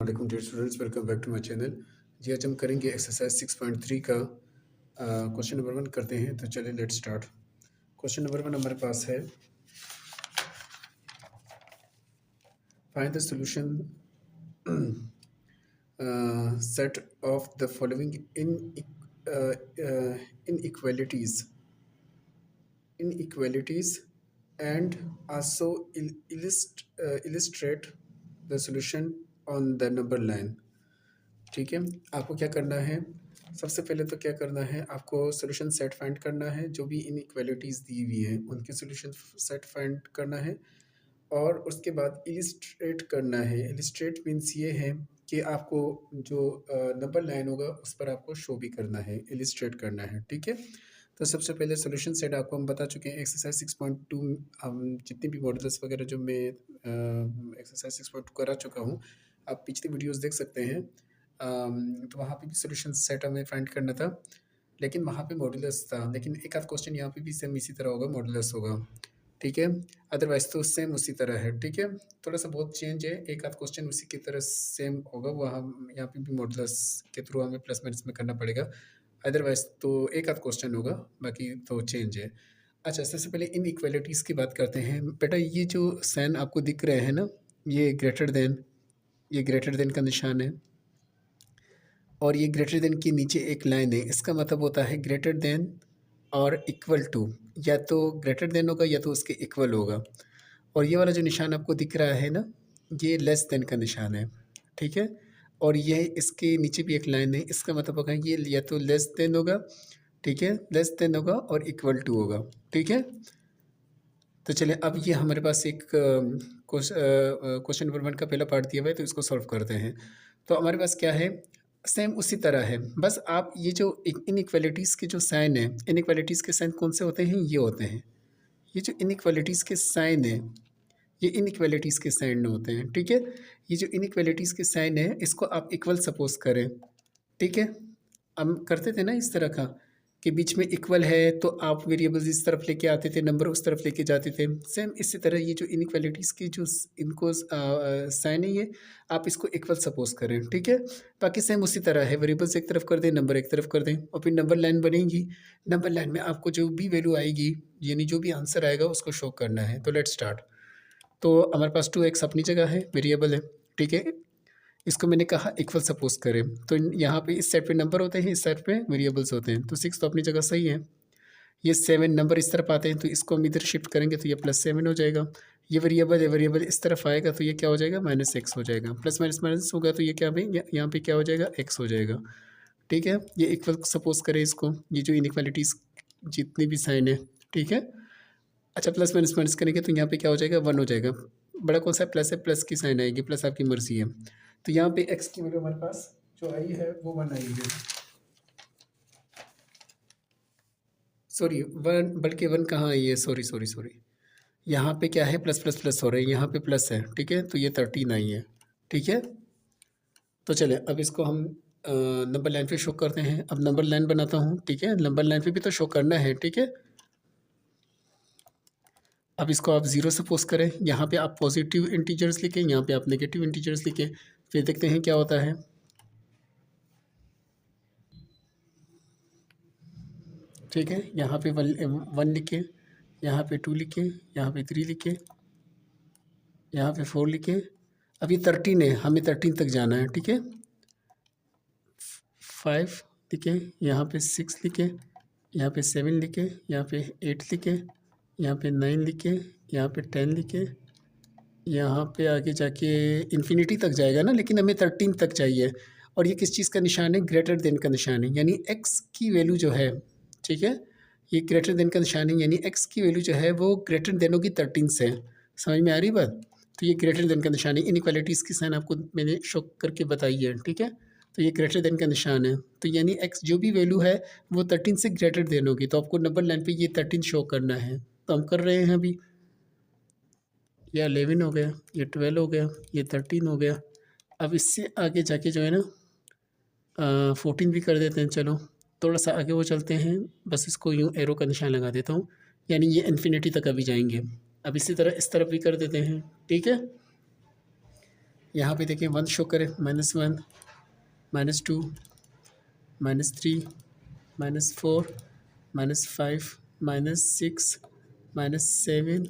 वालेकुम dear students, welcome back to my channel. जी, आज हम करेंगे एक्सरसाइज 6.3 का क्वेश्चन नंबर 1 करते हैं। तो चलिए लेट्स स्टार्ट। क्वेश्चन नंबर 1 हमारे पास है, find the solution set of the following inequalities and also illustrate the solution on the number line। ठीक है, आपको क्या करना है? सबसे पहले तो क्या करना है, आपको सॉल्यूशन सेट फाइंड करना है। जो भी इनइक्वालिटीज़ दी हुई हैं उनके सॉल्यूशन सेट फाइंड करना है और उसके बाद इलिस्ट्रेट करना है। इलिस्ट्रेट मीन्स ये है कि आपको जो नंबर लाइन होगा उस पर आपको शो भी करना है, इलिस्ट्रेट करना है। ठीक है, तो सबसे पहले सॉल्यूशन सेट आपको हम बता चुके हैं। एक्सरसाइज 6.2 हम जितने भी मॉडल्स वगैरह जो मैं एक्सरसाइज 6.2 करा चुका हूँ, आप पिछली वीडियोस देख सकते हैं। तो वहाँ पे भी सॉल्यूशन सेट हमें फाइंड करना था, लेकिन वहाँ पे मॉडुलस था। लेकिन एक आध क्वेश्चन यहाँ पे भी सेम इसी तरह होगा, मॉडुलस होगा। ठीक है, अदरवाइज तो सेम उसी तरह है। ठीक है, थोड़ा सा बहुत चेंज है, एक आध क्वेश्चन उसी की तरह सेम होगा। वहाँ यहाँ पे भी मॉडुलस के थ्रू हमें प्लस माइनस में करना पड़ेगा, अदरवाइज तो एक आध क्वेश्चन होगा, बाकी तो चेंज है। अच्छा, सबसे पहले इन इक्वालिटीज़ की बात करते हैं। बेटा, ये जो साइन आपको दिख रहे हैं ना, ये ग्रेटर देन का निशान है और ये ग्रेटर देन के नीचे एक लाइन है। इसका मतलब होता है ग्रेटर देन और इक्वल टू, या तो ग्रेटर देन होगा या तो उसके इक्वल होगा। और ये वाला जो निशान आपको दिख रहा है ना, ये लेस देन का निशान है। ठीक है, और ये इसके नीचे भी एक लाइन है। इसका मतलब होगा ये या तो लेस देन होगा, ठीक है, लेस देन होगा और इक्वल टू होगा। ठीक है, तो चलिए अब ये हमारे पास एक क्वेश्चन नंबर 1 का पहला पार्ट दिया हुआ है, तो इसको सॉल्व करते हैं। तो हमारे पास क्या है, सेम उसी तरह है, बस आप ये जो इनइक्वालिटीज़ के जो साइन है, इनइक्वालिटीज़ के साइन कौन से होते हैं? ये होते हैं। ये जो इनइक्वालिटीज़ के साइन है, ये इनइक्वालिटीज़ के साइन होते हैं। ठीक है, ये जो इनइक्वालिटीज़ के साइन है, इसको आप इक्वल सपोज करें। ठीक है, हम करते थे ना इस तरह का कि बीच में इक्वल है तो आप वेरिएबल्स इस तरफ लेके आते थे, नंबर उस तरफ लेके जाते थे। सेम इसी तरह ये जो इनइक्वालिटीज़ की जो इनको साइन है, ये आप इसको इक्वल सपोज करें। ठीक है, बाकी सेम उसी तरह है, वेरिएबल्स एक तरफ कर दें, नंबर एक तरफ कर दें और फिर नंबर लाइन बनेगी। नंबर लाइन में आपको जो भी वैल्यू आएगी, यानी जो भी आंसर आएगा उसको शो करना है। तो लेट्स स्टार्ट। तो हमारे पास 2x अपनी जगह है, वेरिएबल है। ठीक है, इसको मैंने कहा इक्वल सपोज करें, तो यहाँ पे इस साइड पे नंबर होते हैं, इस साइड पे वेरिएबल्स होते हैं। तो 6 तो अपनी जगह सही है। ये 7 नंबर इस तरफ आते हैं, तो इसको हम इधर शिफ्ट करेंगे तो ये +7 हो जाएगा। ये वेरिएबल है, वेरिएबल इस तरफ आएगा तो ये क्या हो जाएगा? -x हो जाएगा। प्लस माइनस माइनस होगा तो ये क्या भाई, यहाँ पे क्या हो जाएगा? x हो जाएगा। ठीक है, ये इक्वल सपोज करें इसको, ये जो इनइक्वालिटीज़ जितनी भी साइन है। ठीक है, अच्छा, प्लस माइनस माइनस करेंगे तो यहाँ पे क्या हो जाएगा? 1 हो जाएगा। बड़ा कौन सा प्लस है? प्लस की साइन आएगी, प्लस आपकी मर्जी है। तो यहाँ पे x की वैल्यू हमारे पास जो आई है वो 1 आई है। सॉरी 1, बल्कि 1 कहाँ आई है? सॉरी सॉरी सॉरी, यहाँ पे क्या है? प्लस प्लस प्लस हो रहा है, यहाँ पे प्लस है। ठीक है, तो ये 13 आई है। ठीक है, तो चले अब इसको हम नंबर लाइन पे शो करते हैं। अब नंबर लाइन बनाता हूँ। ठीक है, नंबर लाइन पे भी तो शो करना है। ठीक है, अब इसको आप 0 सपोज करें, यहाँ पे आप पॉजिटिव इंटीजर्स लिखें, यहाँ पे आप नेगेटिव इंटीजर्स लिखें, फिर देखते हैं क्या होता है। ठीक है, यहाँ पे 1 लिखें, यहाँ पे 2 लिखें, यहाँ पे 3 लिखें, यहाँ पे 4 लिखें। अभी 13 है, हमें 13 तक जाना है। ठीक है, 5 लिखें, यहाँ पे 6 लिखें, यहाँ पे 7 लिखें, यहाँ पे 8 लिखें, यहाँ पे 9 लिखें, यहाँ पे 10 लिखें। यहाँ पे आगे जाके इन्फिनिटी तक जाएगा ना, लेकिन हमें 13 तक चाहिए। और ये किस चीज़ का निशान है? ग्रेटर देन का निशान है, यानी x की वैल्यू जो है, ठीक है, ये ग्रेटर देन का निशान है, यानी x की वैल्यू जो है वो ग्रेटर देन होगी 13 से। समझ में आ रही बात? तो ये ग्रेटर देन का निशान है। इनइक्वालिटीज़ की साइन आपको मैंने शो करके बताई है। ठीक है, तो ये ग्रेटर देन का निशान है, तो यानी x जो भी वैल्यू है वो 13 से ग्रेटर देन होगी। तो आपको नंबर लाइन पे ये 13 शो करना है, तो हम कर रहे हैं अभी। ये 11 हो गया, ये 12 हो गया, ये 13 हो गया। अब इससे आगे जाके जो है ना 14 भी कर देते हैं। चलो थोड़ा सा आगे वो चलते हैं, बस इसको यूँ एरो का निशान लगा देता हूँ, यानी ये इन्फिनिटी तक अभी जाएंगे। अब इसी तरह इस तरफ भी कर देते हैं। ठीक है, यहाँ पे देखिए 1 शो करे, -1, -2, -3, -4, -5, -6, -7।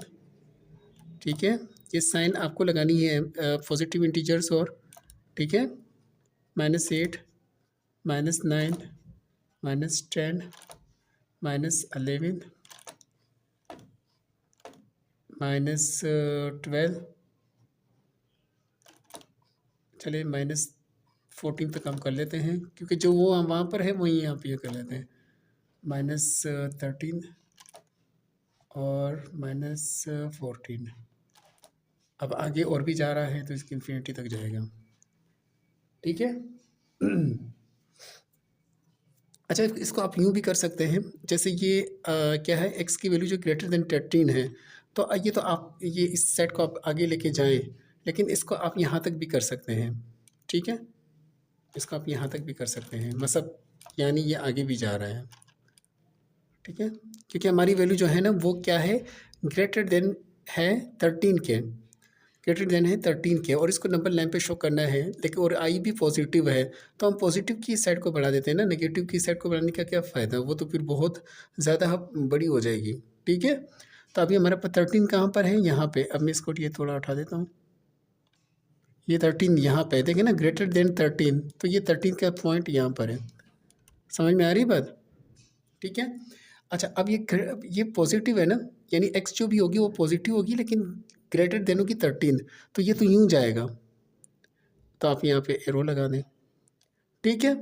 ठीक है, ये साइन आपको लगानी है पॉजिटिव इंटीजर्स और, ठीक है, -8, -9, -10, -11, -12, चलिए -14 तक हम कर लेते हैं, क्योंकि जो वो वहाँ पर है वही यहाँ पे कर लेते हैं। -13 और -14। अब आगे और भी जा रहा है तो इसकी इन्फिनिटी तक जाएगा। ठीक है। अच्छा, इसको आप यूँ भी कर सकते हैं, जैसे ये क्या है, x की वैल्यू जो ग्रेटर देन 13 है, तो ये तो आप ये इस सेट को आप आगे लेके जाएं, लेकिन इसको आप यहाँ तक भी कर सकते हैं। ठीक है, इसको आप यहाँ तक भी कर सकते हैं, मतलब यानी ये आगे भी जा रहा है। ठीक है, क्योंकि हमारी वैल्यू जो है ना वो क्या है, ग्रेटर देन है 13 के, ग्रेटर देन है 13 के, और इसको नंबर लाइन पे शो करना है। देखिए, और आई भी पॉजिटिव है, तो हम पॉजिटिव की साइड को बढ़ा देते हैं ना, नेगेटिव की साइड को बढ़ाने का क्या फ़ायदा, वो तो फिर बहुत ज़्यादा बड़ी हो जाएगी। ठीक है, तो अभी हमारे पास 13 कहाँ पर है, यहाँ पे। अब मैं इसको ये थोड़ा उठा देता हूँ, ये 13 यहाँ पे देखिए ना, ग्रेटर देन 13, तो ये 13 का पॉइंट यहाँ पर है। समझ में आ रही बात? ठीक है। अच्छा, अब ये पॉजिटिव है ना, यानी x जो भी होगी वो पॉजिटिव होगी, लेकिन ग्रेटर देन होगी 13, तो ये तो यूँ जाएगा, तो आप यहाँ पे एरो लगा दें। ठीक है,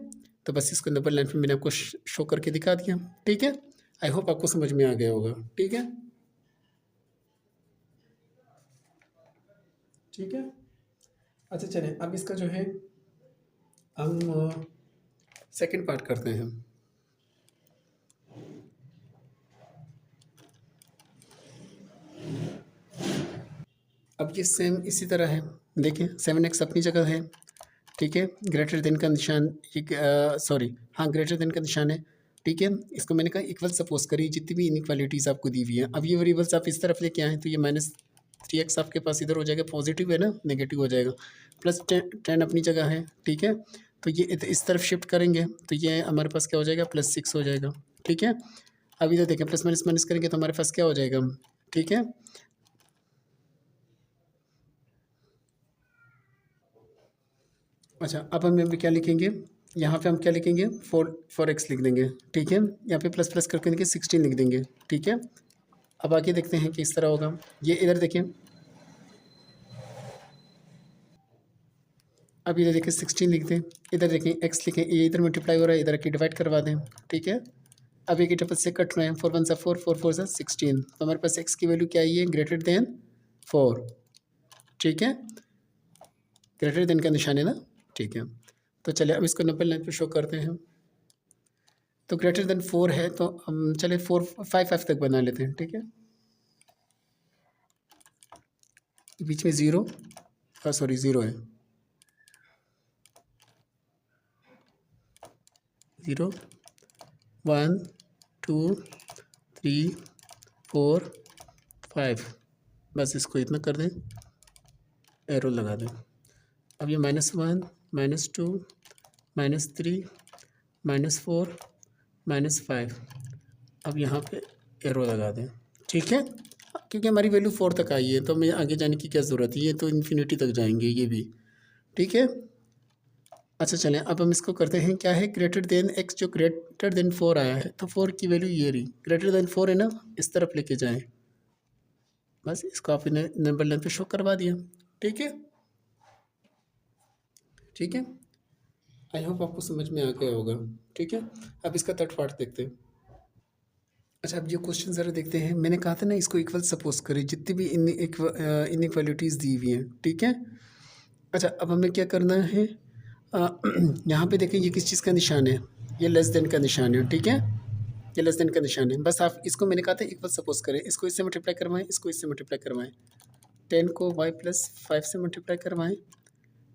तो बस इसको नंबर लाइन पे मैंने आपको शो करके दिखा दिया। ठीक है, आई होप आपको समझ में आ गया होगा। ठीक है, ठीक है। अच्छा चलें, अब इसका जो है हम सेकंड पार्ट करते हैं। अब ये सेम इसी तरह है, देखिए 7x अपनी जगह है। ठीक है, ग्रेटर देन का निशान, ये सॉरी, हाँ ग्रेटर देन का निशान है। ठीक है, इसको मैंने कहा इक्वल सपोज करिए जितनी भी इनइक्वालिटीज़ आपको दी हुई है। अब ये वेरिएबल्स आप इस तरफ लेके आए, तो ये -3x आपके पास इधर हो जाएगा, पॉजिटिव है ना, नेगेटिव हो जाएगा। +10 अपनी जगह है। ठीक है, तो ये इस तरफ शिफ्ट करेंगे, तो ये हमारे पास क्या हो जाएगा, +6 हो जाएगा। ठीक है, अब इधर देखें, प्लस माइनस माइनस करेंगे तो हमारे पास क्या हो जाएगा। ठीक है, अच्छा, अब हम यहाँ पे क्या लिखेंगे, यहाँ पे हम क्या लिखेंगे, 4x लिख देंगे। ठीक है, यहाँ पे प्लस प्लस करके देंगे 16 लिख देंगे। ठीक है, अब आगे देखते हैं किस तरह होगा। ये इधर देखें, अब इधर देखिए 16 लिख दें, इधर देखें x लिखें, ये इधर मल्टीप्लाई हो रहा है, इधर की डिवाइड करवा दें। ठीक है, अब एक डबल से कट रहे हैं, 4 1 सा 4, 4 4 सा 16, तो हमारे पास x की वैल्यू क्या आई है, ग्रेटर देन 4। ठीक है, ग्रेटर देन का निशान है ना। ठीक है, तो चलिए अब इसको नंबर लाइन पे शो करते हैं। तो ग्रेटर देन 4 है, तो हम चले 4 5 5 तक बना लेते हैं। ठीक है, बीच में 0, सॉरी 0 है, 0 1 2 3 4 5, बस इसको इतना कर दें, एरो लगा दें। अब ये -1 -2 -3 -4 -5, अब यहाँ पे एरो लगा दें। ठीक है, क्योंकि हमारी वैल्यू 4 तक आई है, तो हमें आगे जाने की क्या ज़रूरत है, ये तो इन्फिनिटी तक जाएंगे ये भी। ठीक है, अच्छा चलें, अब हम इसको करते हैं, क्या है, ग्रेटर देन x जो ग्रेटर देन 4 आया है, तो 4 की वैल्यू ये रही, ग्रेटर देन 4 है ना, इस तरफ लेके जाएं, बस इसको आपने नंबर लाइन पे शो करवा दिया। ठीक है, ठीक है, आई होप आपको समझ में आ गया होगा। ठीक है, अब इसका थर्ड पार्ट देखते हैं। अच्छा, अब ये क्वेश्चन ज़रा देखते हैं। मैंने कहा था ना, इसको इक्वल सपोज करें जितनी भी इनइक्वालिटीज़ दी हुई हैं। ठीक है, अच्छा, अब हमें क्या करना है, यहाँ पे देखें, ये किस चीज़ का निशान है, ये लेस देन का निशान है। ठीक है, ये लेस देन का निशान है, बस आप इसको, मैंने कहा था इक्वल सपोज करें, इसको इससे मल्टीप्लाई करवाएं, इसको इससे मल्टीप्लाई करवाएं, 10 को y+5 से मल्टीप्लाई करवाएं।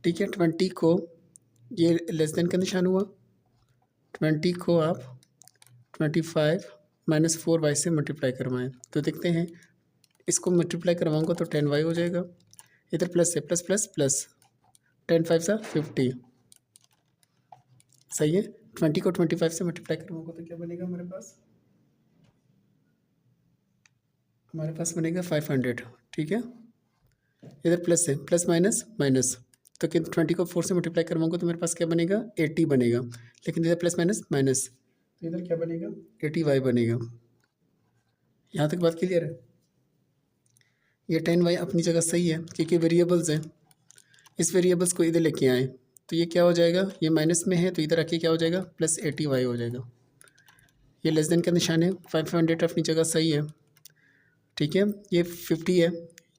ठीक है, 20 को, ये लेस देन का निशान हुआ, 20 को आप 25 -4y से मल्टीप्लाई करवाएं, तो देखते हैं, इसको मल्टीप्लाई करवाऊंगा तो 10y हो जाएगा, इधर प्लस है, प्लस प्लस प्लस, 10 5 सा 50, सही है। 20 को 25 से मल्टीप्लाई करूँगा तो क्या बनेगा हमारे पास बनेगा 500, ठीक है। इधर प्लस है, प्लस माइनस माइनस, तो कि 20 को 4 से मल्टीप्लाई करवाऊंगा तो मेरे पास क्या बनेगा 80 बनेगा, लेकिन इधर प्लस माइनस माइनस, तो इधर क्या बनेगा 80y बनेगा। यहाँ तक बात क्लियर है। ये 10y अपनी जगह सही है क्योंकि वेरिएबल्स हैं, इस वेरिएबल्स को इधर लेके आए तो ये क्या हो जाएगा, ये माइनस में है तो इधर आके क्या हो जाएगा प्लस 80y हो जाएगा। ये लेस देन का निशान है, 500 अपनी जगह सही है, ठीक है। ये 50 है,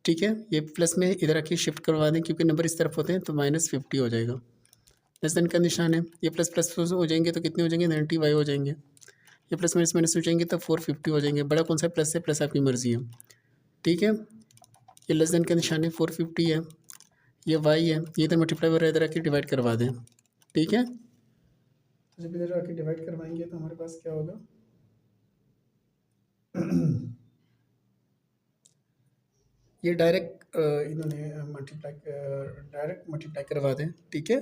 ठीक है। ये प्लस में इधर आके शिफ्ट करवा दें क्योंकि नंबर इस तरफ होते हैं, तो -50 हो जाएगा। लेस देन का निशान है, ये प्लस प्लस हो जाएंगे तो कितने हो जाएंगे 90y हो जाएंगे। ये प्लस माइनस माइनस हो जाएंगे तो 450 हो जाएंगे। बड़ा कौन सा प्लस है, प्लस आपकी मर्जी है, ठीक है। ये लेस देन का निशान है, 450 है, ये y है, ये इधर मल्टीप्लाई हो रहा है, इधर आके डिवाइड करवा दें, ठीक है। तो जब इधर आके डिवाइड करवाएंगे तो हमारे पास क्या होगा ये डायरेक्ट इन्होंने डायरेक्ट मल्टीप्लाई करवा दें, ठीक है।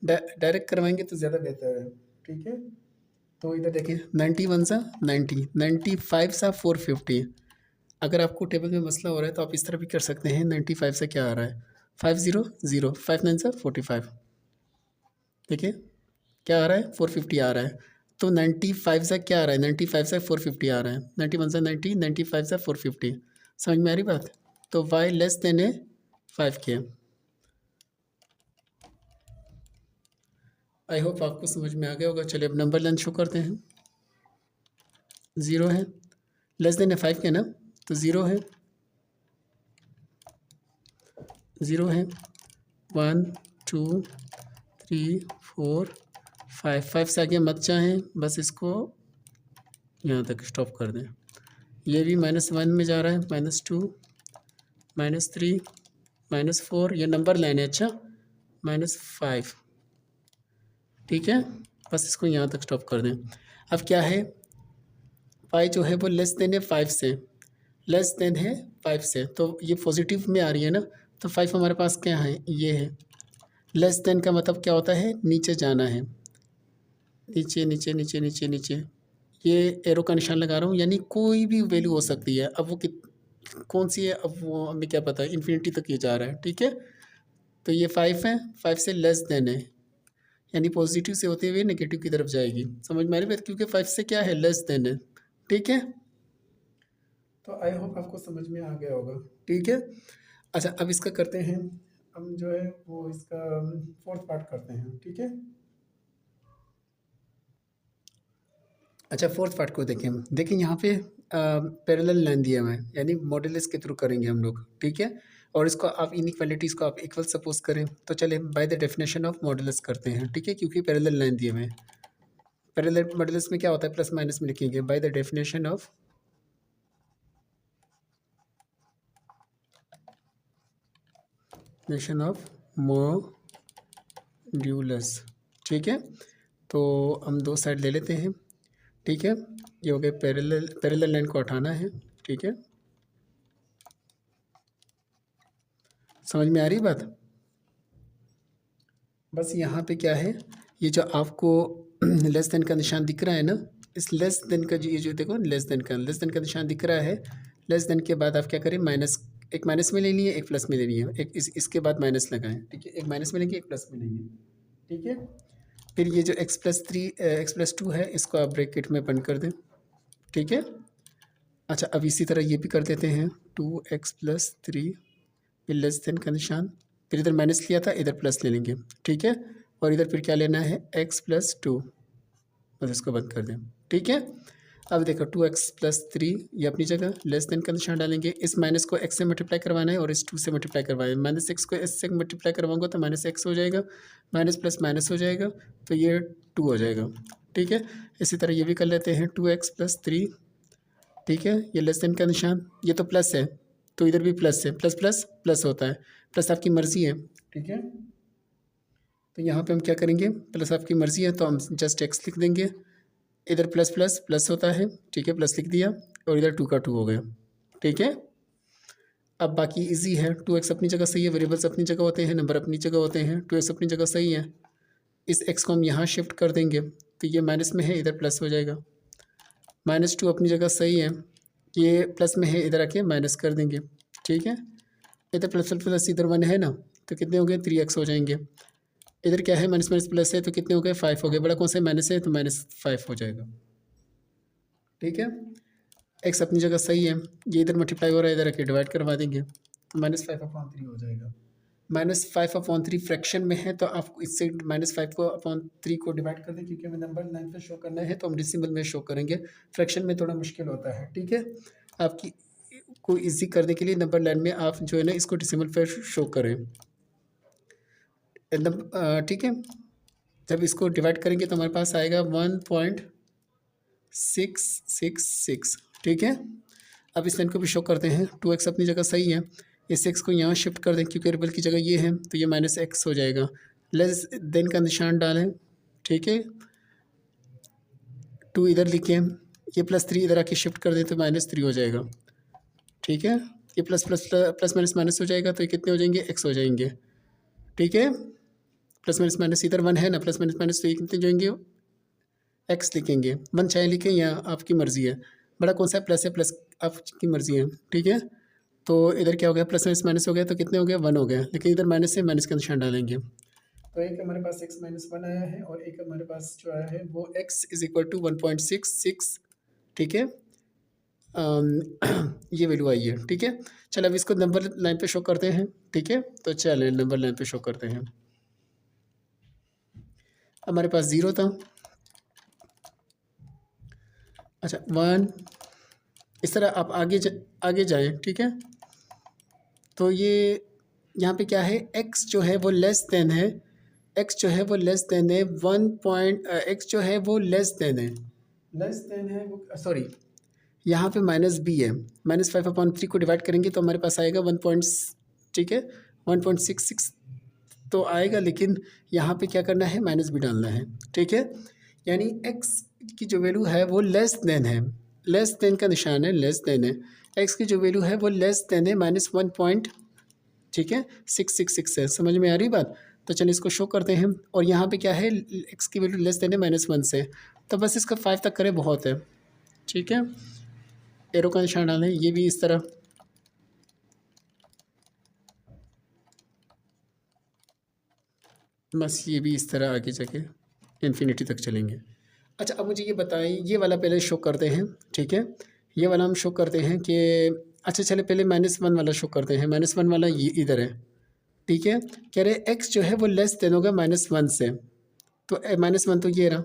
डायरेक्ट करवाएंगे तो ज़्यादा बेहतर है, ठीक है। तो इधर देखिए 91 सा 90, 95 सा 450। अगर आपको टेबल में मसला हो रहा है तो आप इस तरह भी कर सकते हैं। 95 से क्या आ रहा है 500, 59 सा 45, देखिए क्या आ रहा है 450 आ रहा है। तो 95 से क्या आ रहा है 95 से 450 आ रहा है, 91 से 90, 95 से 450, समझ में आ रही बात। तो y लेस देन है 5 के। आई होप आपको समझ में आ गया होगा। चलिए अब नंबर लाइन शो करते हैं। 0 है, लेस देन है 5 के ना, तो 0 है, 0 है, 1 2 3 4 5 से आगे मत चाहें, बस इसको यहाँ तक स्टॉप कर दें। ये भी -1 में जा रहा है, -2 -3 -4, ये नंबर लाइन है, अच्छा -5, ठीक है। बस इसको यहाँ तक स्टॉप कर दें। अब क्या है पाई जो है वो लेस देन है 5 से, लेस देन है 5 से, तो ये पॉजिटिव में आ रही है ना, तो 5 हमारे पास क्या है, ये है। लेस देन का मतलब क्या होता है, नीचे जाना है, नीचे नीचे नीचे नीचे नीचे, ये एरो का निशान लगा रहा हूँ, यानी कोई भी वैल्यू हो सकती है। अब वो कौन सी है, अब वो हमें क्या पता है, इन्फिनिटी तक ये जा रहा है, ठीक है। तो ये 5 है, 5 से लेस देन है, यानी पॉजिटिव से होते हुए नेगेटिव की तरफ जाएगी, समझ में आ रही बात, क्योंकि 5 से क्या है लेस देन है, ठीक है। तो आई होप आपको समझ में आ गया होगा, ठीक है। अच्छा अब इसका करते हैं, हम जो है वो इसका 4th पार्ट करते हैं, ठीक है। अच्छा 4th पार्ट को देखें, देखिए यहाँ पे पैरेलल लाइन दिया हुआ है, यानी मॉडुलस के थ्रू करेंगे हम लोग, ठीक है। और इसको आप इनइक्वालिटीज़ को आप इक्वल सपोज करें, तो चले by the definition of modulus करते हैं, ठीक है, क्योंकि पैरेलल लाइन दिए हुए हैं। पैरेलल मॉडुलस में क्या होता है, प्लस माइनस में लिखेंगे by the definition of modulus, ठीक है। तो हम दो साइड ले लेते हैं, ठीक है। ये हो गए पैरेलल लाइन को हटाना है, ठीक है। समझ में आ रही बात। बस यहाँ पे क्या है, ये जो आपको लेस देन का निशान दिख रहा है ना, इस लेस देन का ये जो देखो लेस देन का निशान दिख रहा है। लेस देन के बाद आप क्या करें, माइनस, एक माइनस में लेनी है, एक प्लस में लेनी है, एक इसके बाद माइनस लगाएं, ठीक है। एक माइनस में लेंगे, एक प्लस में लेंगे, ठीक है। फिर ये जो x+2 है, इसको आप ब्रैकेट में बंद कर दें, ठीक है। अच्छा अब इसी तरह ये भी कर देते हैं, 2x+3, ये लेस देन का निशान, फिर इधर माइनस लिया था, इधर प्लस ले लेंगे, ठीक है। और इधर फिर क्या लेना है, x+2, बस इसको बंद कर दें, ठीक है। अब देखो 2x+3 ये अपनी जगह, लेस देन का निशान डालेंगे, इस माइनस को x से मल्टीप्लाई करवाना है और इस 2 से मल्टीप्लाई करवाना है। -x को s से मल्टीप्लाई करवाऊंगा तो -x हो जाएगा, माइनस प्लस माइनस हो जाएगा, तो ये 2 हो जाएगा, ठीक है। इसी तरह ये भी कर लेते हैं 2x+3, ठीक है। ये लेस देन का निशान, ये तो प्लस है तो इधर भी प्लस है, प्लस प्लस प्लस होता है, प्लस आपकी मर्ज़ी है, ठीक है। तो यहाँ पे हम क्या करेंगे, प्लस आपकी मर्ज़ी है तो हम जस्ट x लिख देंगे, इधर प्लस प्लस प्लस होता है, ठीक है, प्लस लिख दिया, और इधर 2 का 2 हो गया, ठीक है। अब बाकी इजी है, 2x अपनी जगह सही है, वेरिएबल्स अपनी जगह होते हैं, नंबर अपनी जगह होते हैं, 2x अपनी जगह सही है। इस x को हम यहाँ शिफ्ट कर देंगे तो ये माइनस में है, इधर प्लस हो जाएगा। -2 अपनी जगह सही है, ये प्लस में है, इधर आके माइनस कर देंगे। ठीक है, इधर प्लस प्लस प्लस इधर 1 है ना, तो कितने हो गए 3x हो जाएंगे। इधर क्या है माइनस माइनस प्लस है, तो कितने हो गए 5 हो गए। बड़ा कौन सा माइनस है, तो -5 हो जाएगा। ठीक है, x अपनी जगह सही है, ये इधर मल्टीप्लाई हो रहा है, इधर आके डिवाइड करवा देंगे तो -5/3 हो जाएगा। -5/3 फ्रैक्शन में है तो आप इससे -5/3 को डिवाइड कर दें, क्योंकि हमें नंबर लाइन पे शो करना है तो हम डेसिमल में शो करेंगे, फ्रैक्शन में थोड़ा मुश्किल होता है। ठीक है, आपकी को इजी करने के लिए नंबर लाइन में आप जो है ना इसको डेसिमल पे शो करें। ठीक है, जब इसको डिवाइड करेंगे तो हमारे पास आएगा 1.666। ठीक है, अब इस लाइन को भी शो करते हैं। 2x अपनी जगह सही है, इस x को यहाँ शिफ्ट कर दें क्योंकि वेरिएबल की जगह ये है तो ये -x हो जाएगा। लेस देन का निशान डालें। ठीक है, 2 इधर लिखें, ये +3 इधर आके शिफ्ट कर दें तो -3 हो जाएगा। ठीक है, ये plus plus plus minus minus हो जाएगा तो ये कितने हो जाएंगे, x हो जाएंगे। ठीक है, प्लस माइनस माइनस इधर 1 है ना, प्लस माइनस माइनस तो ये कितने जाएंगे, x लिखेंगे। 1 चाहे लिखें या आपकी मर्ज़ी है, बड़ा कौन सा है, प्लस है, प्लस आपकी मर्ज़ी है। ठीक है, तो इधर क्या हो गया, प्लस माइनस माइनस हो गया तो कितने हो गए, 1 हो गया, लेकिन इधर माइनस है, माइनस का निशान डालेंगे तो एक हमारे पास x-1 आया है और एक हमारे पास जो आया है वो x = 1.66। ठीक है, ये वैल्यू आई है। ठीक है, चलो अब इसको नंबर लाइन पे शो करते हैं। ठीक है, तो चलिए नंबर लाइन पे शो करते हैं। हमारे पास 0 था, अच्छा 1, इस तरह आप आगे जाएं। ठीक है, तो ये यहाँ पे क्या है, x जो है वो लेस देन है, x जो है वो लेस देन है 1. x जो है वो लेस देन है वो, सॉरी यहाँ पे -b है। -5/3 को डिवाइड करेंगे तो हमारे पास आएगा 1. ठीक है, 1.66 तो आएगा, लेकिन यहाँ पे क्या करना है, -b डालना है। ठीक है, यानी x की जो वैल्यू है वो लेस देन है, लेस देन का निशान है, लेस देन है। x की जो वैल्यू है वो लेस देन है -1. ठीक है, 666 है। समझ में आ रही बात? तो चलिए इसको शो करते हैं। और यहाँ पे क्या है, x की वैल्यू लेस देन है -1 से, तो बस इसका 5 तक करें बहुत है। ठीक है, एरो का निशान डालें, ये भी इस तरह, बस ये भी इस तरह आगे जाके इन्फिनिटी तक चलेंगे। अच्छा, अब मुझे ये बताएं, ये वाला पहले शो करते हैं। ठीक है, ये वाला हम शो करते हैं कि, अच्छा चले पहले -1 वाला शो करते हैं। -1 वाला ये इधर है। ठीक है, कह रहे x जो है वो लेस देन होगा -1 से, तो -1 तो ये रहा।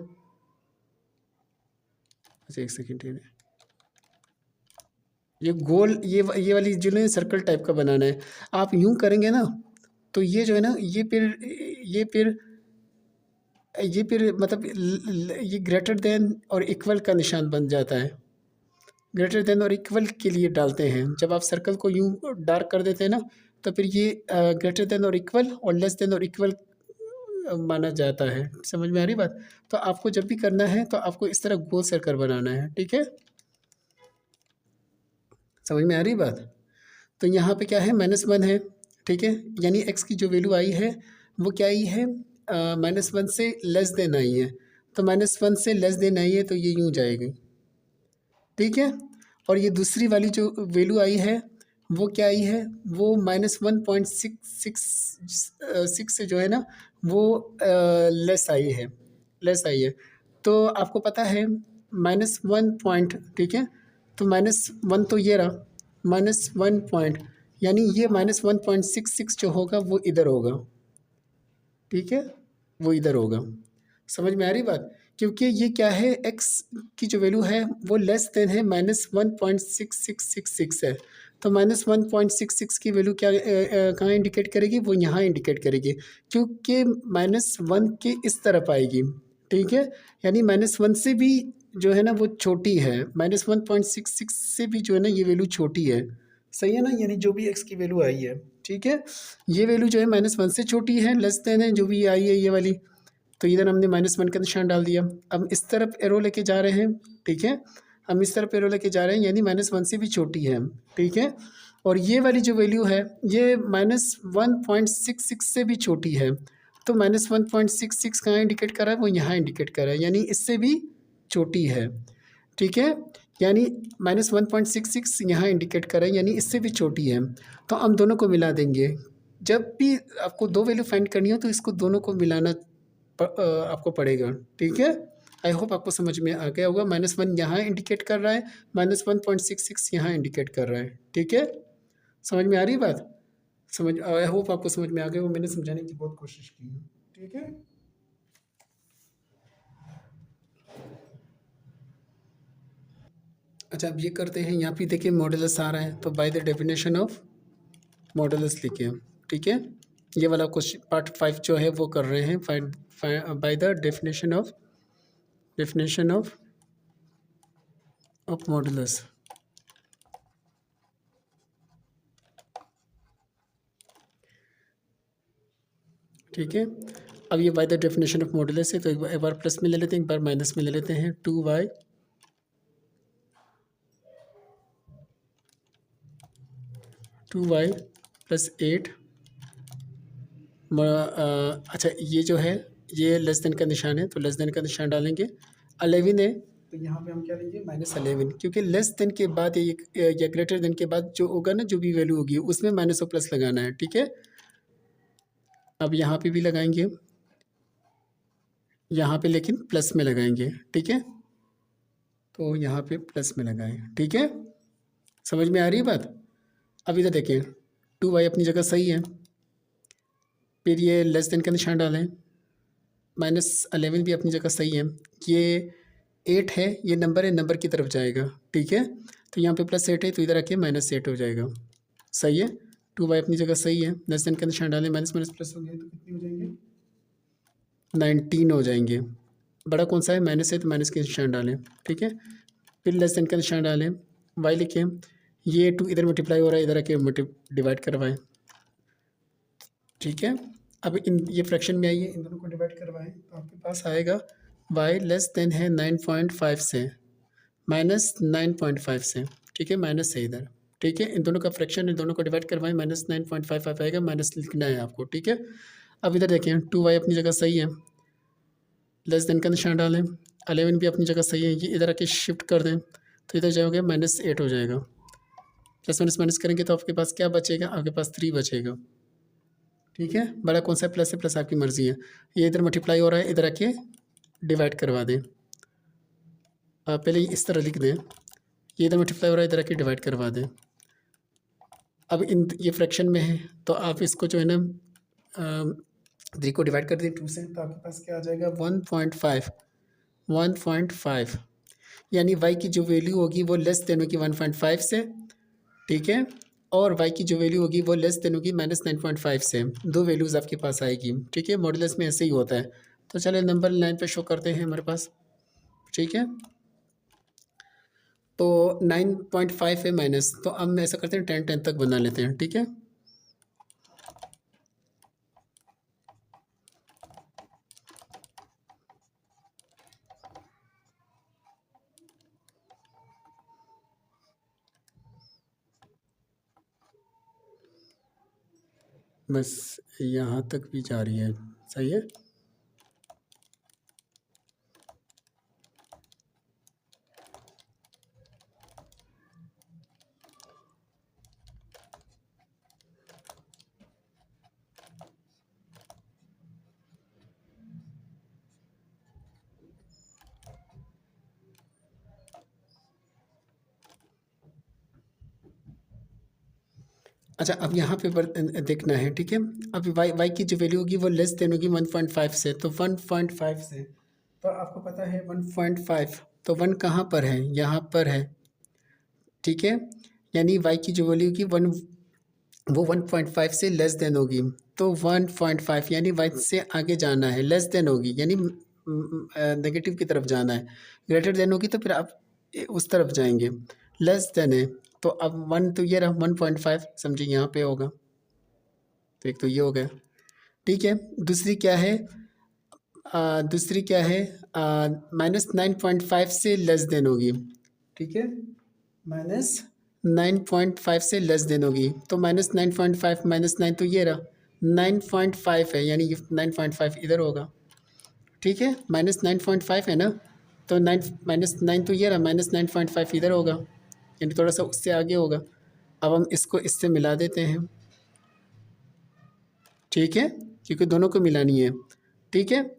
अच्छा एक सेकेंड, ये गोल, ये वाली जो है सर्कल टाइप का बनाना है। आप यूं करेंगे ना तो ये जो है ना, ये फिर मतलब ये ग्रेटर देन और इक्वल का निशान बन जाता है। ग्रेटर देन और इक्वल के लिए डालते हैं, जब आप सर्कल को यूं डार्क कर देते हैं ना तो फिर ये ग्रेटर देन और इक्वल और लेस देन और इक्वल माना जाता है। समझ में आ रही बात? तो आपको जब भी करना है तो आपको इस तरह गोल सर्कल बनाना है। ठीक है, समझ में आ रही बात? तो यहाँ पे क्या है, -1 है। ठीक है, यानी x की जो वैल्यू आई है वो क्या आई है, -1 से लेस देन आई है, तो -1 से लेस देन आई है तो ये यूँ जाएगी। ठीक है, और ये दूसरी वाली जो वैल्यू आई है वो क्या आई है, वो -1.666 से जो है ना वो लेस आई है, लेस आई है। तो आपको पता है -1 पॉइंट, ठीक है, तो -1 तो ये रहा, -1 पॉइंट, यानी ये -1.66 जो होगा वो इधर होगा। ठीक है, वो इधर होगा। समझ में आ रही बात? क्योंकि ये क्या है, x की जो वैल्यू है वो लेस देन है -1.6666 है, तो -1.66 की वैल्यू क्या कहाँ इंडिकेट करेगी, वो यहाँ इंडिकेट करेगी, क्योंकि -1 के इस तरफ आएगी। ठीक है, यानी -1 से भी जो है ना वो छोटी है, -1.66 से भी जो है ना ये वैल्यू छोटी है। सही है ना, यानी जो भी x की वैल्यू आई है, ठीक है, ये वैल्यू जो है -1 से छोटी है, लेस देन है जो भी आई है ये वाली, तो इधर हमने -1 का निशान डाल दिया। अब इस तरफ एरो लेके जा रहे हैं। ठीक है, हम इस तरफ एरो लेके जा रहे हैं, यानी -1 से भी छोटी है। ठीक है, और ये वाली जो वैल्यू है ये -1.66 से भी छोटी है। तो -1.66 कहाँ इंडिकेट कर रहा है, वो यहाँ इंडिकेट कर रहा है, यानी इससे भी छोटी है। ठीक है, यानी -1.66 यहाँ इंडिकेट कर रहा है, यानी इससे भी छोटी है। तो हम दोनों को मिला देंगे। जब भी आपको दो वैल्यू फाइंड करनी हो तो इसको दोनों को मिलाना आपको पड़ेगा। ठीक है, आई होप आपको समझ में आ गया होगा। -1 यहाँ इंडिकेट कर रहा है, -1.66 यहाँ इंडिकेट कर रहा है। ठीक है, समझ में आ रही है बात? आई होप आपको समझ में आ गया, वो मैंने समझाने की बहुत कोशिश की है। ठीक है, अच्छा अब ये करते हैं, यहाँ पे देखिए मॉडुलस आ रहा है, तो by the definition of modulus लिखिए। ठीक है, ये वाला क्वेश्चन पार्ट 5 जो है वो कर रहे हैं, find by the definition of modulus. ठीक है, अब ये by the definition of modulus है, तो एक बार प्लस में ले लेते हैं, एक बार माइनस में ले लेते हैं। 2y plus 8। अच्छा ये जो है ये लेस देन का निशान है, तो लेस देन का निशान डालेंगे। 11 है तो यहाँ पे हम क्या लेंगे, -11, क्योंकि लेस देन के बाद या ग्रेटर देन के बाद जो होगा ना, जो भी वैल्यू होगी उसमें माइनस और प्लस लगाना है। ठीक है, अब यहाँ पे भी लगाएंगे, यहाँ पे लेकिन प्लस में लगाएंगे। ठीक है, तो यहाँ पे प्लस में लगाएं। ठीक है, समझ में आ रही है बात? अब इधर देखें, 2y अपनी जगह सही है, फिर ये लेस देन का निशान डालें, -11 भी अपनी जगह सही है, ये 8 है, ये नंबर है, नंबर की तरफ जाएगा। ठीक है, तो यहाँ पे +8 है, तो इधर आके -8 हो जाएगा। सही है, 2y अपनी जगह सही है, लेस देन का निशान डालें, माइनस माइनस प्लस हो गया तो कितनी हो जाएंगे, 19 हो जाएंगे। बड़ा कौन सा है, माइनस है, तो माइनस के निशान डालें। ठीक है, फिर लेस देन का निशान डालें, y लिखें, ये 2 इधर मल्टीप्लाई हो रहा है, इधर आके डिवाइड करवाएं। ठीक है, अब ये फ्रैक्शन में आइए, इन दोनों को डिवाइड करवाएं, तो आपके पास आएगा y लेस देन है 9.5 से, -9.5 से। ठीक है, माइनस है इधर। ठीक है, इन दोनों का फ्रैक्शन, इन दोनों को डिवाइड करवाएं, -9.55 आएगा, माइनस लिखना है आपको। ठीक है, अब इधर देखें, 2y अपनी जगह सही है, लेस देन का निशान डालें, 11 भी अपनी जगह सही है, ये इधर आके शिफ्ट कर दें, तो इधर जाओगे -8 हो जाएगा। प्लस माइनस माइनस करेंगे तो आपके पास क्या बचेगा, आपके पास 3 बचेगा। ठीक है, बड़ा कौन सा है, प्लस है, प्लस आपकी मर्जी है। ये इधर मल्टीप्लाई हो रहा है, इधर आके डिवाइड करवा दें। पहले इस तरह लिख दें, ये इधर मल्टीप्लाई हो रहा है, इधर आके डिवाइड करवा दें। अब ये फ्रैक्शन में है, तो आप इसको जो है ना 3 को डिवाइड कर दें 2 से, तो आपके पास क्या आ जाएगा, 1.5, यानी y की जो वैल्यू होगी वो लेस देन होगी 1.5 से। ठीक है, और y की जो वैल्यू होगी वो लेस देन होगी -9.5 से। दो वैल्यूज़ आपके पास आएगी। ठीक है, मॉडुलस में ऐसे ही होता है। तो चलिए नंबर 9 पे शो करते हैं हमारे पास। ठीक है, तो 9.5 है माइनस, तो अब हम ऐसा करते हैं 10 तक बना लेते हैं। ठीक है, बस यहाँ तक भी जा रही है। सही है, अच्छा अब यहाँ पे देखना है। ठीक है, अब y की जो वैल्यू होगी वो लेस देन होगी 1.5 से, तो 1.5 से, तो आपको पता है 1.5, तो 1 कहाँ पर है, यहाँ पर है। ठीक है, यानी y की जो वैल्यू होगी वो 1.5 से लेस देन होगी, तो 1.5 यानी y से आगे जाना है, लेस देन होगी यानी नेगेटिव की तरफ जाना है, ग्रेटर देन होगी तो फिर आप उस तरफ जाएंगे, लेस देन है। तो अब 1 तो ये रहा 1.5, समझिए यहाँ पे होगा, तो एक तो ये हो गया। ठीक है, दूसरी क्या है, -9.5 से लेस देन होगी। ठीक है, 9.5 से लेस देन होगी, तो -9.5 -9 तो ये रहा 9.5 है, यानी 9.5 इधर होगा। ठीक है, -9.5 है ना, तो 9 तो ये रहा, -9.5 इधर होगा, यानी थोड़ा सा उससे आगे होगा। अब हम इसको इससे मिला देते हैं। ठीक है, क्योंकि दोनों को मिलानी है। ठीक है,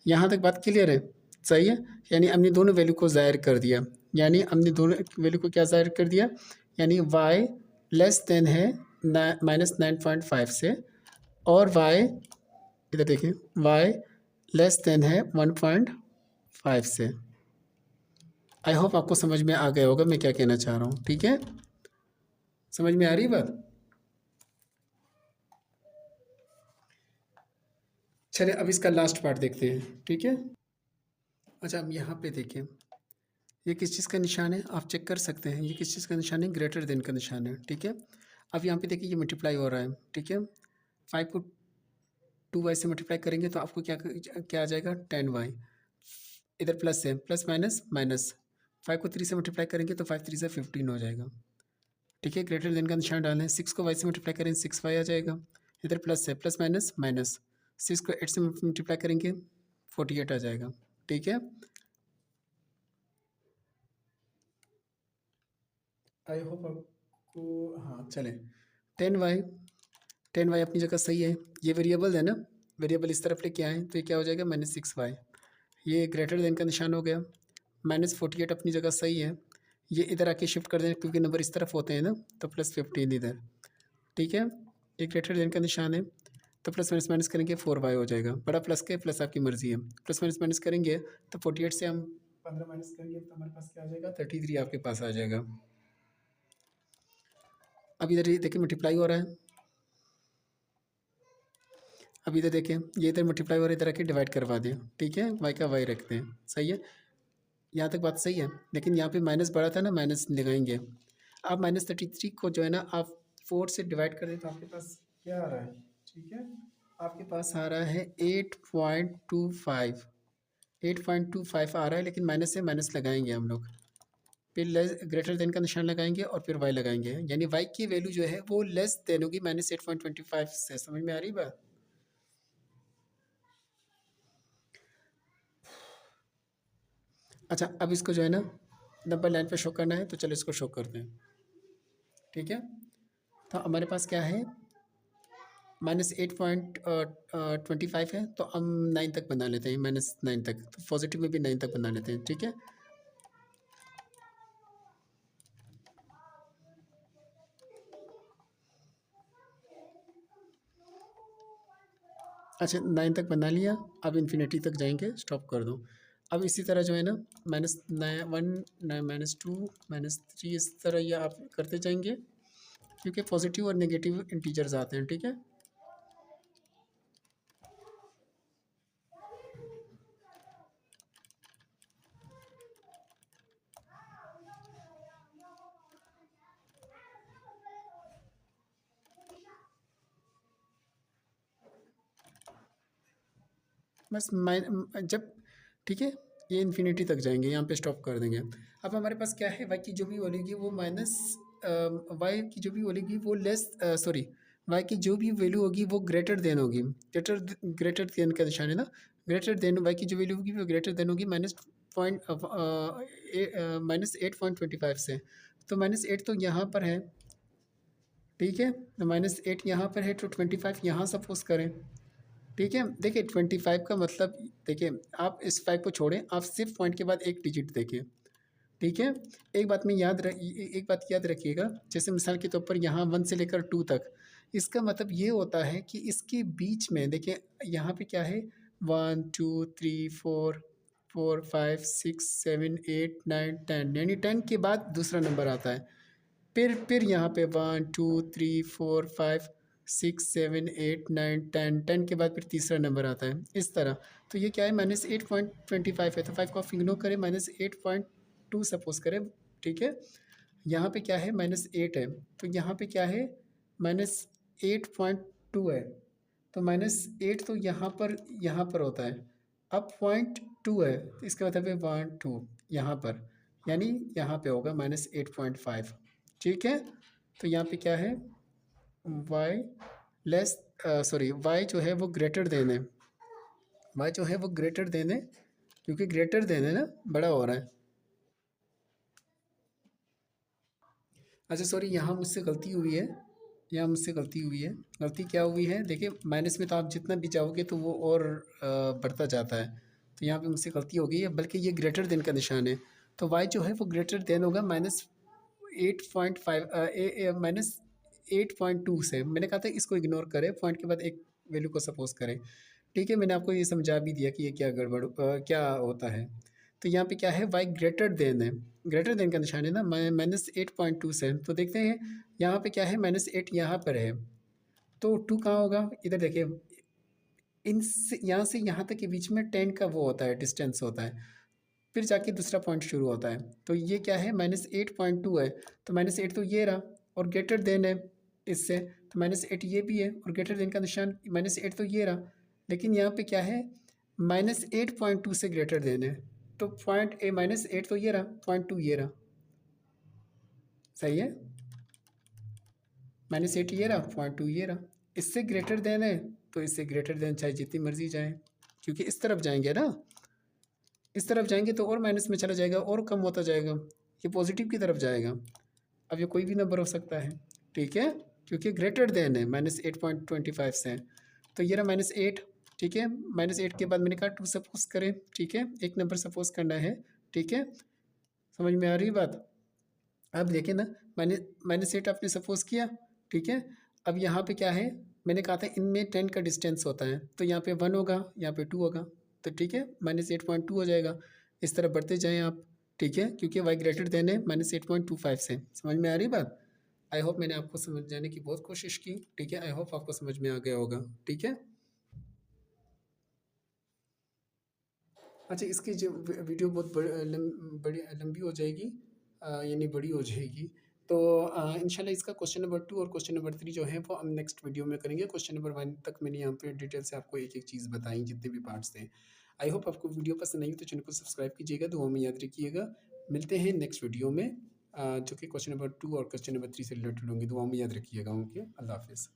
यहाँ तक बात क्लियर है? सही है, यानी हमने दोनों वैल्यू को ज़ाहिर कर दिया, यानी हमने दोनों वैल्यू को क्या ज़ाहिर कर दिया, यानी y लेस देन है -9.5 से, और y इधर देखिए y लेस देन है 1.5 से। आई होप आपको समझ में आ गया होगा मैं क्या कहना चाह रहा हूँ। ठीक है, समझ में आ रही बात? चलिए अब इसका लास्ट पार्ट देखते हैं। ठीक है, अच्छा अब यहाँ पे देखें, ये किस चीज़ का निशान है आप चेक कर सकते हैं, ये किस चीज़ का निशान है, ग्रेटर देन का निशान है। ठीक है, अब यहाँ पे देखिए ये मल्टीप्लाई हो रहा है। ठीक है, 5 को 2y से मल्टीप्लाई करेंगे तो आपको क्या क्या आ जाएगा, 10y। इधर प्लस है, प्लस माइनस माइनस, 5 को 3 से मल्टीप्लाई करेंगे तो 5 3 से 15 हो जाएगा। ठीक है, ग्रेटर देन का निशान डालें, 6 को y से मल्टीप्लाई करें 6y आ जाएगा। इधर प्लस है, प्लस माइनस माइनस, 6 को 8 से मल्टीप्लाई करेंगे 48 आ जाएगा। ठीक है, आई होप आपको, हाँ चलें। 10y, 10y अपनी जगह सही है, ये वेरिएबल है ना, वेरिएबल इस तरफ लेके आए तो ये क्या हो जाएगा, -6y। ये ग्रेटर देन का निशान हो गया। -48 अपनी जगह सही है, ये इधर आके शिफ्ट कर दें क्योंकि नंबर इस तरफ होते हैं ना, तो +15 इधर। ठीक है, ये ग्रेटर देन का निशान है, तो प्लस माइनस माइनस करेंगे 4y हो जाएगा। बड़ा प्लस के प्लस आपकी मर्जी है, प्लस माइनस माइनस करेंगे तो 48 से हम 15 माइनस करेंगे तो हमारे पास क्या आ जाएगा, 33 आपके पास आ जाएगा। अब इधर ये देखिए मल्टीप्लाई हो रहा है, अब इधर देखें ये इधर मल्टीप्लाई हो रहा है, इधर आके डिवाइड करवा दें। ठीक है, y का y रखते हैं, सही है, यहाँ तक बात सही है। लेकिन यहाँ पे माइनस बड़ा था ना, माइनस लगाएंगे। आप -33 को जो है ना आप 4 से डिवाइड कर दें तो आपके पास क्या आ रहा है, ठीक है, आपके पास आ रहा है 8.25, 8.25 आ रहा है, लेकिन माइनस से माइनस लगाएंगे हम लोग, फिर लेस ग्रेटर देन का निशान लगाएंगे और फिर y लगाएंगे, यानी y की वैल्यू जो है वो लेस देन होगी -8.25 से। समझ में आ रही बात? अच्छा अब इसको जो है ना नंबर लाइन पे शो करना है, तो चलो इसको शो करते हैं। ठीक है, तो हमारे पास क्या है, -8.25 है, तो हम 9 तक बना लेते हैं, -9 तक, तो पॉजिटिव में भी 9 तक बना लेते हैं। ठीक है, अच्छा 9 तक बना लिया, अब इन्फिनिटी तक जाएंगे, स्टॉप कर दो। अब इसी तरह जो है ना -1 -2 -3 इस तरह ये आप करते जाएंगे, क्योंकि पॉजिटिव और नेगेटिव इंटीजर्स आते हैं। ठीक है, बस जब, ठीक है, ये इन्फिनिटी तक जाएंगे, यहाँ पे स्टॉप कर देंगे। अब हमारे पास क्या है, वाई की जो भी वैल्यू होगी वो माइनस, वाई की जो भी वैल्यू होगी वो लेस, सॉरी, वाई की जो भी वैल्यू होगी वो ग्रेटर देन होगी, ग्रेटर देन का निशान है ना, ग्रेटर देन, वाई की जो वैल्यू होगी वो ग्रेटर देन होगी -8.25 से, तो -8 तो यहाँ पर है। ठीक है, तो -8 यहाँ पर है, तो 25 यहाँ सपोज करें। ठीक है, देखिए 25 का मतलब, देखिए आप इस 5 को छोड़ें, आप सिर्फ पॉइंट के बाद एक डिजिट देखिए। ठीक है, एक बात याद रखिएगा, जैसे मिसाल के तौर पर यहाँ 1 से लेकर 2 तक, इसका मतलब ये होता है कि इसके बीच में देखिए यहाँ पे क्या है, 1 2 3 4 4 5 6 7 8 9 10, यानी 10 के बाद दूसरा नंबर आता है। फिर यहाँ पे 1 2 3 4 5 6 7 8 9 10, 10 के बाद फिर तीसरा नंबर आता है, इस तरह। तो ये क्या है, -8.25 है, तो 5 को आप इग्नोर करें, -8.2 सपोज करें। ठीक है, यहाँ पे क्या है, -8 है, तो यहाँ पे क्या है, -8.2 है, तो -8 तो यहाँ पर होता है, अब 0.2 है, तो इसका मतलब है 1 2 यहाँ पर, यानी यहाँ पे होगा -8.5। ठीक है। तो यहाँ पे क्या है, वाई लेस, सॉरी वाई जो है वो ग्रेटर देन है, वाई जो है वो ग्रेटर देन है, क्योंकि ग्रेटर देन है ना, बड़ा हो रहा है। अच्छा सॉरी, यहाँ मुझसे गलती हुई है, यहाँ मुझसे गलती हुई है। गलती क्या हुई है, देखिए माइनस में तो आप जितना भी जाओगे तो वो और बढ़ता जाता है। तो यहाँ पे मुझसे गलती हो गई है, बल्कि ये ग्रेटर देन का निशान है। तो वाई जो है वो ग्रेटर देन होगा -8.5 -8.2 से। मैंने कहा था इसको इग्नोर करें, पॉइंट के बाद एक वैल्यू को सपोज करें। ठीक है, मैंने आपको ये समझा भी दिया कि ये क्या गड़बड़ क्या होता है। तो यहाँ पे क्या है, वाई ग्रेटर देन है, ग्रेटर देन का निशान है ना, -8.2 से। तो देखते हैं यहाँ पे क्या है, -8 यहाँ पर है, तो 2 कहाँ होगा, इधर देखिए, इन यहाँ से यहाँ तक के बीच में 10 का वो होता है, डिस्टेंस होता है, फिर जाके दूसरा पॉइंट शुरू होता है। तो ये क्या है, -8.2 है, तो -8 तो ये रहा, और ग्रेटर देन है इससे, तो -8 ये भी है, और ग्रेटर देन का निशान -8 तो ये रहा। लेकिन यहाँ पे क्या है, -8.2 से ग्रेटर देन है, तो पॉइंट ए -8 तो ये रहा, पॉइंट 2 ये रहा, सही है। -8 ये रहा, पॉइंट 2 ये रहा। इससे ग्रेटर देन है, तो इससे ग्रेटर देन चाहे जितनी मर्जी जाए, क्योंकि इस तरफ जाएंगे ना, इस तरफ जाएंगे तो और माइनस में चला जाएगा, और कम होता जाएगा, ये पॉजिटिव की तरफ जाएगा। अब ये कोई भी नंबर हो सकता है, ठीक है, क्योंकि ग्रेटर देन है, -8.25 से। तो ये रहा -8, ठीक है। -8 के बाद मैंने कहा 2 सपोज करें, ठीक है, एक नंबर सपोज करना है, ठीक है। समझ में आ रही बात। अब देखें ना, -8 आपने सपोज किया, ठीक है। अब यहाँ पे क्या है, मैंने कहा था इनमें 10 का डिस्टेंस होता है, तो यहाँ पे 1 होगा, यहाँ पे 2 होगा, तो ठीक है, -8.2 हो जाएगा। इस तरह बढ़ते जाएं आप, ठीक है, क्योंकि वाई ग्रेटर देन है -8.25 से। समझ में आ रही बात। आई होप मैंने आपको समझाने की बहुत कोशिश की, ठीक है। आई होप आपको समझ में आ गया होगा, ठीक है। अच्छा, इसकी जो वीडियो बहुत बड़ी लंबी हो जाएगी, यानी बड़ी हो जाएगी। तो इंशाल्लाह इसका क्वेश्चन नंबर 2 और क्वेश्चन नंबर 3 जो है वो हम नेक्स्ट वीडियो में करेंगे। क्वेश्चन नंबर 1 तक मैंने यहाँ पे डिटेल से आपको एक एक चीज़ बताई, जितने भी पार्ट्स थे। आई होप आपको वीडियो पसंद आई तो चैनल को सब्सक्राइब कीजिएगा, दुआ में याद रखिएगा। मिलते हैं नेक्स्ट वीडियो में, जो कि क्वेश्चन नंबर 2 और क्वेश्चन नंबर 3 से रिलेटेड होंगे। दुआ में याद रखिएगा। ओके, अल्लाह हाफिज़।